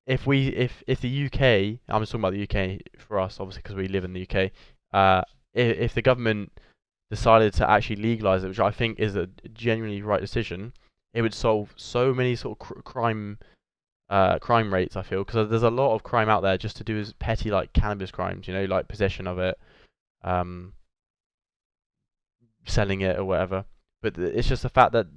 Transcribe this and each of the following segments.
if the UK, I'm just talking about the UK for us, obviously, because we live in the UK. If the government decided to actually legalize it, which I think is a genuinely right decision, it would solve so many sort of crime rates. I feel because there's a lot of crime out there just to do as petty like cannabis crimes, like possession of it, um, selling it or whatever. But it's just the fact that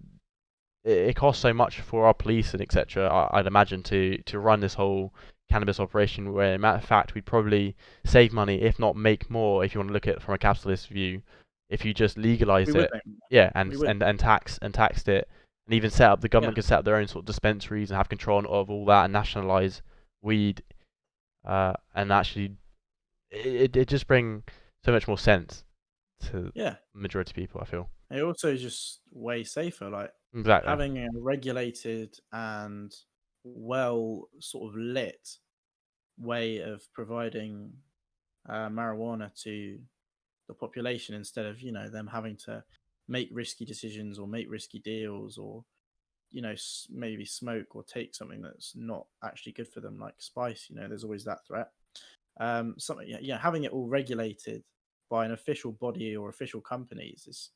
it costs so much for our police and etc. I'd imagine to run this whole cannabis operation. Where, in matter of fact, we'd probably save money, if not make more, if you want to look at it from a capitalist view, if you just We legalized would it, make yeah, we would. and taxed it, and even set up the Yeah. government could set up their own sort of dispensaries and have control of all that and nationalize weed, and actually it just bring so much more sense to Yeah. the majority of people. I feel It also is just way safer. Like exactly. having a regulated and well sort of lit way of providing marijuana to the population instead of them having to make risky decisions or make risky deals or maybe smoke or take something that's not actually good for them like spice. There's always that threat. Something, yeah, having it all regulated by an official body or official companies is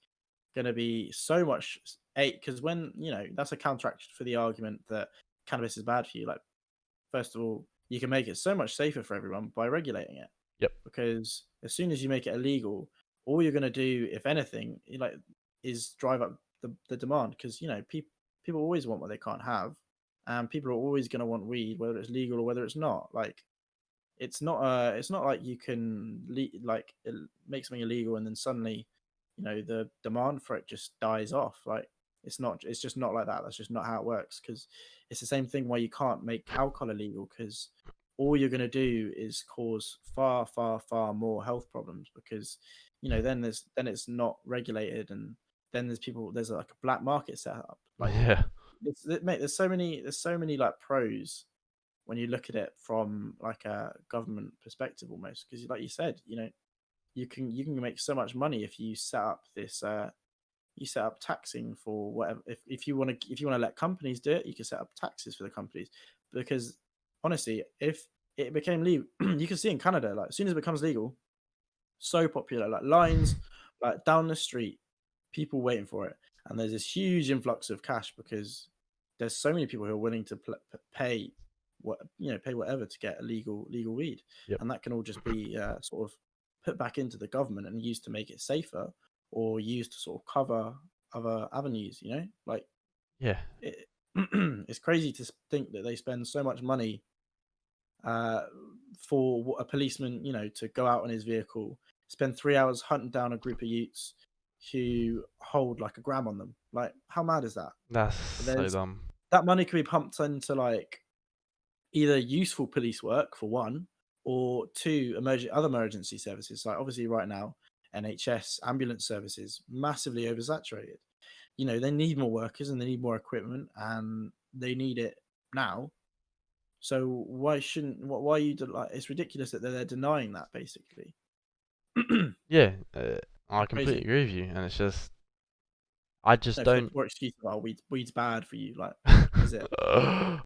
going to be so much eight, because when that's a counteract for the argument that cannabis is bad for you. Like, first of all, you can make it so much safer for everyone by regulating it, Yep. because as soon as you make it illegal, all you're going to do, if anything, is drive up the demand, because people always want what they can't have, and people are always going to want weed, whether it's legal or whether it's not. Like, it's not like you can make something illegal and then suddenly the demand for it just dies off. Like, it's just not like that. That's just not how it works, because it's the same thing why you can't make alcohol illegal, because all you're going to do is cause far, far, far more health problems, because then it's not regulated, and then there's like a black market set up. Like, Yeah. mate, there's so many like pros when you look at it from like a government perspective, almost, because like you said, you can make so much money if you set up this you set up taxing for whatever. If you want to let companies do it, you can set up taxes for the companies, because honestly, if it became legal, you can see in Canada, like as soon as it becomes legal, so popular, like lines like down the street, people waiting for it, and there's this huge influx of cash, because there's so many people who are willing to pay pay whatever to get legal weed, Yep. and that can all just be sort of put back into the government and used to make it safer, or used to sort of cover other avenues. Like, Yeah. it, it's crazy to think that they spend so much money uh, for a policeman, to go out on his vehicle, spend 3 hours hunting down a group of youths who hold like a gram on them. Like, how mad is that? That's so There's dumb. that money could be pumped into like either useful police work for one, or two, other emergency services. Like, obviously right now, NHS ambulance services massively oversaturated. They need more workers and they need more equipment and they need it now. So why you like, it's ridiculous that they're denying that, basically. Yeah, I completely Crazy. agree with you, and it's just I just No, don't. for excuse, oh, weed's bad for you. Like, is it?